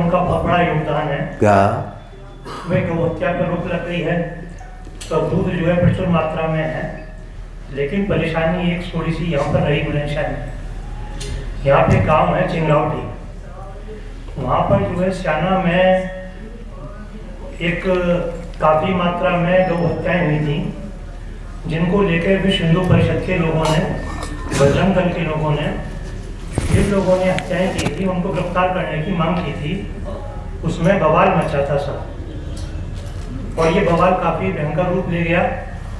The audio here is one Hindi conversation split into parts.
उनका बहुत बड़ा योगदान है। क्या वे गौ हत्या पर रोक लग गई है तो दूध जो है प्रचुर मात्रा में है, लेकिन परेशानी एक थोड़ी सी यहाँ पर रही बुलंदशहर में। यहाँ पे गांव है चिंगावटी, वहाँ पर जो है स्याना में एक काफ़ी मात्रा में गौ हत्याएँ हुई थी, जिनको लेकर विश्व हिंदू परिषद के लोगों ने, बजरंग दल के लोगों ने, जिन लोगों ने हत्याएं की थी उनको गिरफ्तार करने की मांग की थी। उसमें बवाल मचा था सब, और ये बवाल काफ़ी भयंकर रूप ले गया।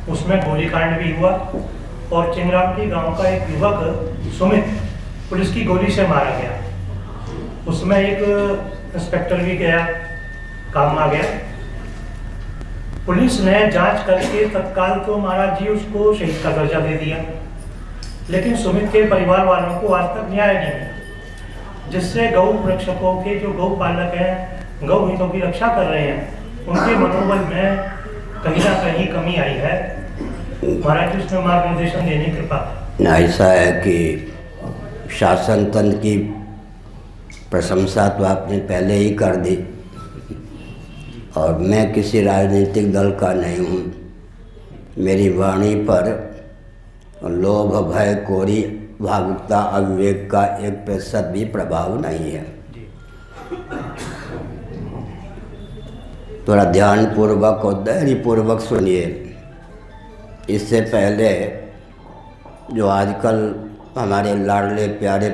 उसमें गोलीकांड भी हुआ और चिंगरावटी गांव का एक युवक सुमित पुलिस की गोली से मारा गया। उसमें एक इंस्पेक्टर भी गया, काम आ गया। पुलिस ने जांच करके तत्काल तो महाराज जी उसको शहीद का दर्जा दे दिया, लेकिन सुमित के परिवार वालों को आज तक न्याय नहीं मिला, जिससे गौ रक्षकों के जो गौ पालक हैं, गौ हितों की रक्षा कर रहे हैं, उनके मनोबल में कहीं ना कहीं कमी आई है। महाराज जी उसमें मार्गदर्शन देने की कृपा। ऐसा है कि शासन तंत्र की प्रशंसा तो आपने पहले ही कर दी, और मैं किसी राजनीतिक दल का नहीं हूँ। मेरी वाणी पर लोभ, भय, कोरी, भावुकता, अविवेक का 1% भी प्रभाव नहीं है। थोड़ा ध्यानपूर्वक और धैर्यपूर्वक सुनिए। इससे पहले जो आजकल हमारे लाडले प्यारे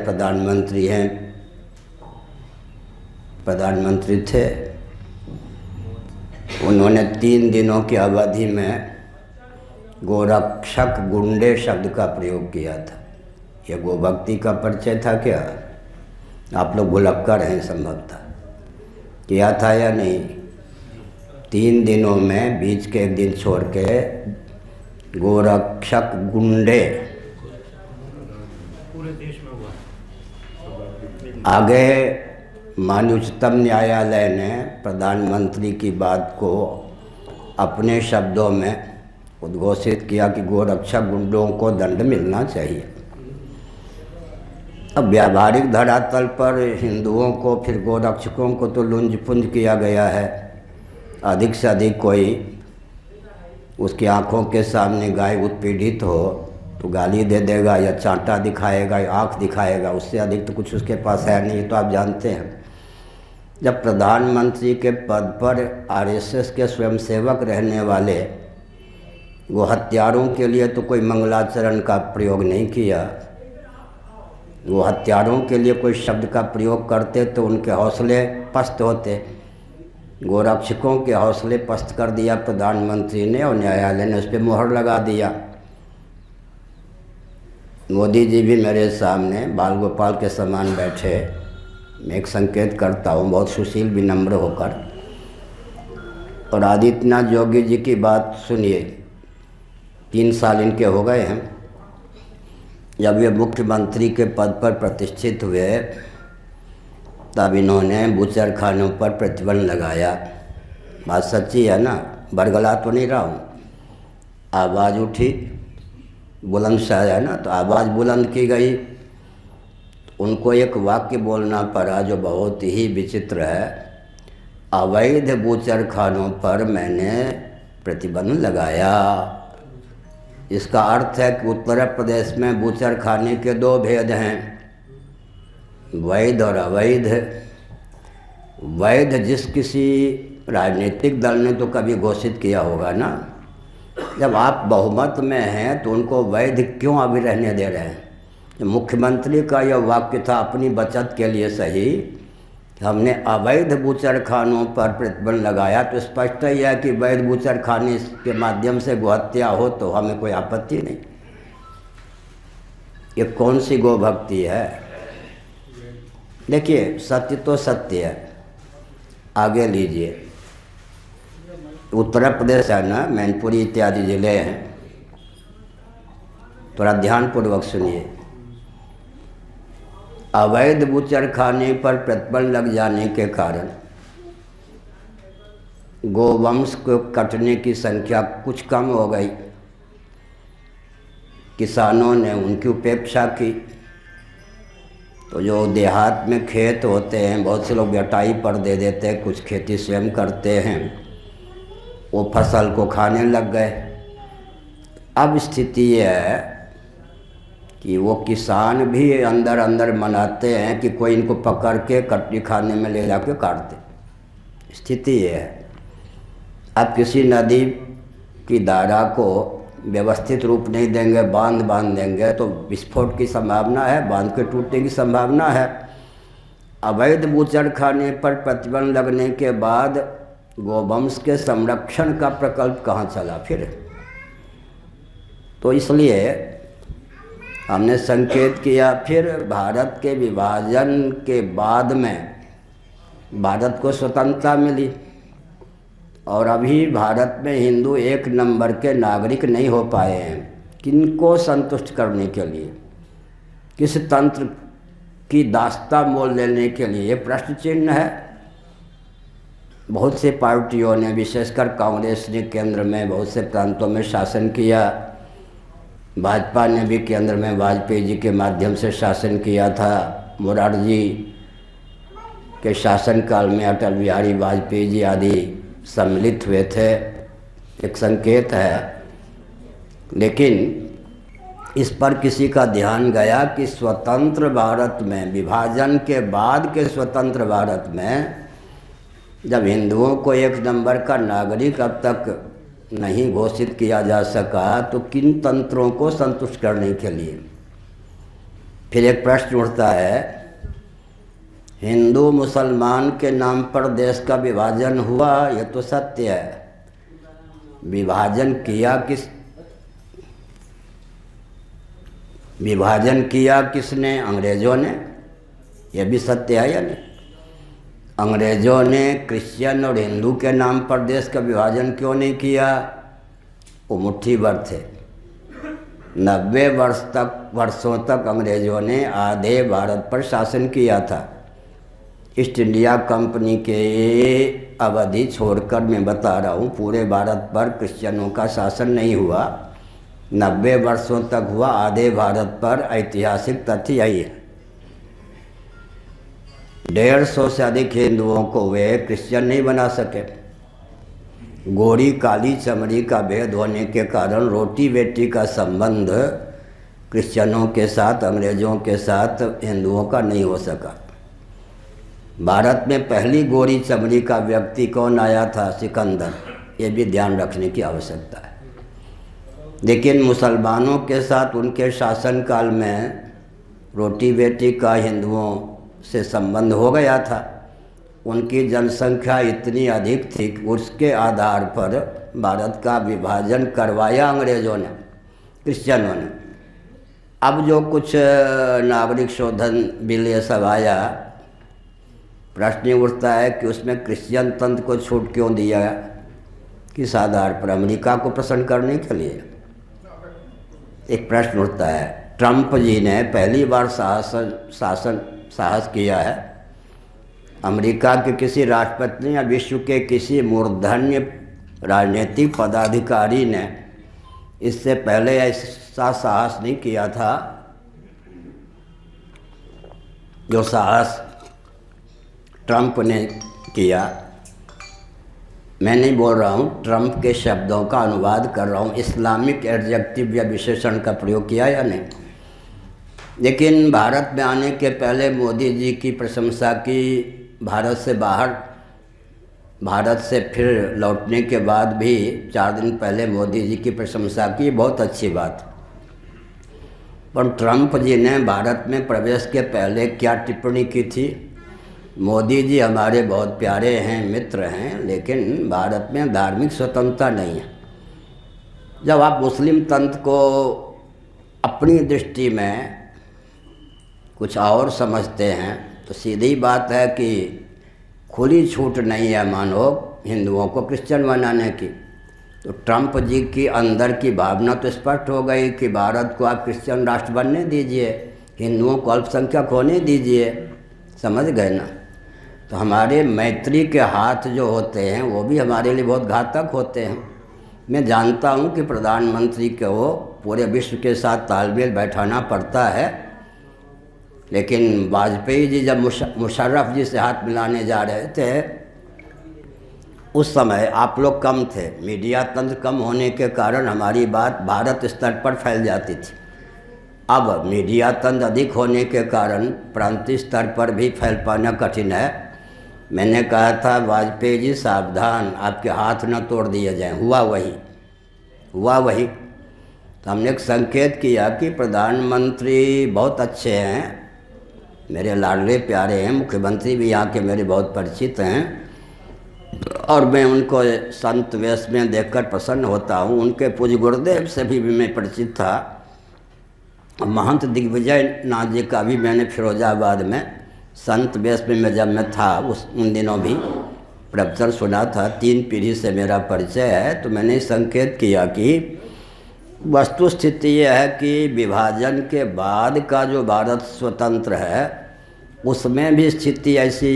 प्रधानमंत्री थे, उन्होंने 3 दिनों की अवधि में गोरक्षक गुंडे शब्द का प्रयोग किया था। ये गोभक्ति का परिचय था क्या? आप लोग भुलक्कड़ हैं संभवतः। किया था या नहीं? 3 दिनों में बीच के एक दिन छोड़ के गोरक्षक गुंडे पूरे देश में हुआ। आगे माननीय उच्चतम न्यायालय ने प्रधानमंत्री की बात को अपने शब्दों में उद्घोषित किया कि गोरक्षक गुंडों को दंड मिलना चाहिए। अब व्यावहारिक धरातल पर हिंदुओं को, फिर गोरक्षकों को तो लुंज पुंज किया गया है। अधिक से अधिक कोई उसकी आंखों के सामने गाय उत्पीड़ित हो तो गाली दे देगा या चांटा दिखाएगा या आँख दिखाएगा, उससे अधिक तो कुछ उसके पास है नहीं। तो आप जानते हैं, जब प्रधानमंत्री के पद पर आरएसएस के स्वयंसेवक रहने वाले वो हत्यारों के लिए तो कोई मंगलाचरण का प्रयोग नहीं किया, वो हत्यारों के लिए कोई शब्द का प्रयोग करते तो उनके हौसले पस्त होते। गोरक्षकों के हौसले पस्त कर दिया प्रधानमंत्री ने, और न्यायालय ने उस पर मोहर लगा दिया। मोदी जी भी मेरे सामने बाल गोपाल के समान बैठे। मैं एक संकेत करता हूँ बहुत सुशील विनम्र होकर, और आदित्यनाथ योगी जी की बात सुनिए। 3 साल इनके हो गए हैं। जब ये मुख्यमंत्री के पद पर प्रतिष्ठित हुए तब इन्होंने बूचर खानों पर प्रतिबंध लगाया। बात सच्ची है ना, बरगला तो नहीं रहा हूँ। आवाज़ उठी, बुलंद शायद है ना, तो आवाज़ बुलंद की गई। उनको एक वाक्य बोलना पड़ा जो बहुत ही विचित्र है। अवैध बूचर खानों पर मैंने प्रतिबंध लगाया। इसका अर्थ है कि उत्तर प्रदेश में बूचर खाने के 2 भेद हैं, वैध और अवैध। वैध जिस किसी राजनीतिक दल ने तो कभी घोषित किया होगा ना। जब आप बहुमत में हैं तो उनको वैध क्यों अभी रहने दे रहे हैं? मुख्यमंत्री का यह वाक्य था अपनी बचत के लिए सही, हमने अवैध बूचर खानों पर प्रतिबंध लगाया, तो स्पष्ट ही है कि वैध बूचर खाने के माध्यम से गोहत्या हो तो हमें कोई आपत्ति नहीं। ये कौन सी गोभक्ति है? देखिए, सत्य तो सत्य है। आगे लीजिए, उत्तर प्रदेश है ना, मैनपुरी इत्यादि जिले हैं, थोड़ा ध्यानपूर्वक सुनिए। अवैध बूचर खाने पर प्रतिबंध लग जाने के कारण गोवंश को कटने की संख्या कुछ कम हो गई। किसानों ने उनकी उपेक्षा की, तो जो देहात में खेत होते हैं, बहुत से लोग बटाई पर दे देते हैं, कुछ खेती स्वयं करते हैं, वो फसल को खाने लग गए। अब स्थिति ये है कि वो किसान भी अंदर अंदर मनाते हैं कि कोई इनको पकड़ के कटनी खाने में ले जाके काट दे। स्थिति ये है। अब किसी नदी की धारा को व्यवस्थित रूप नहीं देंगे, बांध देंगे तो विस्फोट की संभावना है, बांध के टूटने की संभावना है। अवैध बूचड़खाने पर प्रतिबंध लगने के बाद गोवंश के संरक्षण का प्रकल्प कहाँ चला फिर। तो इसलिए हमने संकेत किया। फिर भारत के विभाजन के बाद में भारत को स्वतंत्रता मिली और अभी भारत में हिंदू एक नंबर के नागरिक नहीं हो पाए हैं। किनको संतुष्ट करने के लिए, किस तंत्र की दास्ता मोल लेने के लिए, प्रश्न चिन्ह है। बहुत से पार्टियों ने, विशेषकर कांग्रेस ने केंद्र में बहुत से प्रांतों में शासन किया। भाजपा ने भी केंद्र में वाजपेयी जी के माध्यम से शासन किया था। मोरारजी के शासनकाल में अटल बिहारी वाजपेयी जी आदि सम्मिलित हुए थे, एक संकेत है। लेकिन इस पर किसी का ध्यान गया कि स्वतंत्र भारत में, विभाजन के बाद के स्वतंत्र भारत में जब हिंदुओं को एक नंबर का नागरिक अब तक नहीं घोषित किया जा सका, तो किन तंत्रों को संतुष्ट करने के लिए। फिर एक प्रश्न उठता है, हिंदू मुसलमान के नाम पर देश का विभाजन हुआ, यह तो सत्य है। विभाजन किया किसने? अंग्रेज़ों ने। यह भी सत्य है या नहीं? अंग्रेज़ों ने क्रिश्चियन और हिंदू के नाम पर देश का विभाजन क्यों नहीं किया? वो मुट्ठी भर थे। 90 वर्षों तक अंग्रेज़ों ने आधे भारत पर शासन किया था। ईस्ट इंडिया कंपनी के अवधि छोड़कर मैं बता रहा हूँ, पूरे भारत पर क्रिश्चियनों का शासन नहीं हुआ। 90 वर्षों तक हुआ आधे भारत पर। ऐतिहासिक तथ्य यही है। 150 से अधिक हिंदुओं को वे क्रिश्चियन नहीं बना सके। गोरी काली चमड़ी का भेद होने के कारण रोटी बेटी का संबंध क्रिश्चियनों के साथ, अंग्रेज़ों के साथ हिंदुओं का नहीं हो सका। भारत में पहली गोरी चमड़ी का व्यक्ति कौन आया था? सिकंदर। ये भी ध्यान रखने की आवश्यकता है। लेकिन मुसलमानों के साथ उनके शासनकाल में रोटी बेटी का हिंदुओं से संबंध हो गया था। उनकी जनसंख्या इतनी अधिक थी कि उसके आधार पर भारत का विभाजन करवाया अंग्रेज़ों ने, क्रिश्चियनों ने। अब जो कुछ नागरिक शोधन बिल ये सब आया, प्रश्न उठता है कि उसमें क्रिश्चियन तंत्र को छूट क्यों दिया? किस आधार पर? अमेरिका को प्रसन्न करने के लिए? एक प्रश्न उठता है। ट्रंप जी ने पहली बार साहस किया है। अमेरिका के किसी राष्ट्रपति या विश्व के किसी मूर्धन्य राजनीतिक पदाधिकारी ने इससे पहले ऐसा साहस नहीं किया था जो साहस ट्रंप ने किया। मैं नहीं बोल रहा हूँ, ट्रंप के शब्दों का अनुवाद कर रहा हूँ। इस्लामिक एडजेक्टिव या विशेषण का प्रयोग किया या नहीं? लेकिन भारत में आने के पहले मोदी जी की प्रशंसा की। भारत से फिर लौटने के बाद भी 4 दिन पहले मोदी जी की प्रशंसा की, बहुत अच्छी बात। पर ट्रंप जी ने भारत में प्रवेश के पहले क्या टिप्पणी की थी? मोदी जी हमारे बहुत प्यारे हैं, मित्र हैं, लेकिन भारत में धार्मिक स्वतंत्रता नहीं है। जब आप मुस्लिम तंत्र को अपनी दृष्टि में कुछ और समझते हैं तो सीधी बात है कि खुली छूट नहीं है मानो हिंदुओं को क्रिश्चियन बनाने की। तो ट्रंप जी की अंदर की भावना तो स्पष्ट हो गई कि भारत को आप क्रिश्चियन राष्ट्र बनने दीजिए, हिंदुओं को अल्पसंख्यक होने दीजिए। समझ गए ना? तो हमारे मैत्री के हाथ जो होते हैं वो भी हमारे लिए बहुत घातक होते हैं। मैं जानता हूँ कि प्रधानमंत्री को पूरे विश्व के साथ तालमेल बैठाना पड़ता है, लेकिन वाजपेयी जी जब मुशर्रफ जी से हाथ मिलाने जा रहे थे, उस समय आप लोग कम थे, मीडिया तंत्र कम होने के कारण हमारी बात भारत स्तर पर फैल जाती थी। अब मीडिया तंत्र अधिक होने के कारण प्रांतीय स्तर पर भी फैल पाना कठिन है। मैंने कहा था वाजपेयी जी सावधान, आपके हाथ न तोड़ दिए जाएं। हुआ वही। तो हमने एक संकेत किया कि प्रधानमंत्री बहुत अच्छे हैं, मेरे लाडले प्यारे हैं, मुख्यमंत्री भी यहाँ के मेरे बहुत परिचित हैं और मैं उनको संत वेश में देखकर प्रसन्न होता हूँ। उनके पूज्य गुरुदेव से भी मैं परिचित था। महंत दिग्विजय नाथ जी का भी मैंने फिरोजाबाद में संत वेश में जब मैं था उन दिनों भी प्रवचन सुना था। 3 पीढ़ी से मेरा परिचय है। तो मैंने संकेत किया कि वस्तु स्थिति यह है कि विभाजन के बाद का जो भारत स्वतंत्र है उसमें भी स्थिति ऐसी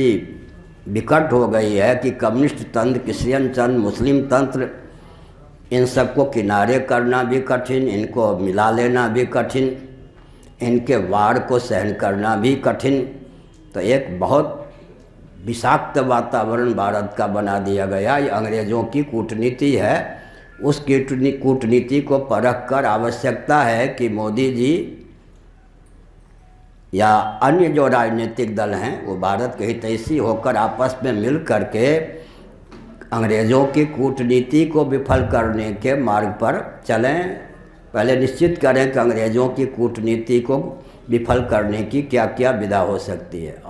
विकट हो गई है कि कम्युनिस्ट तंत्र, क्रिश्चियन तंत्र, मुस्लिम तंत्र, इन सबको किनारे करना भी कठिन, इनको मिला लेना भी कठिन, इनके वार को सहन करना भी कठिन। तो एक बहुत विषाक्त वातावरण भारत का बना दिया गया। ये अंग्रेज़ों की कूटनीति है। उस कूटनीति को परख कर आवश्यकता है कि मोदी जी या अन्य जो राजनीतिक दल हैं वो भारत के हितैषी होकर आपस में मिल करके अंग्रेज़ों की कूटनीति को विफल करने के मार्ग पर चलें। पहले निश्चित करें कि अंग्रेज़ों की कूटनीति को विफल करने की क्या क्या विधा हो सकती है।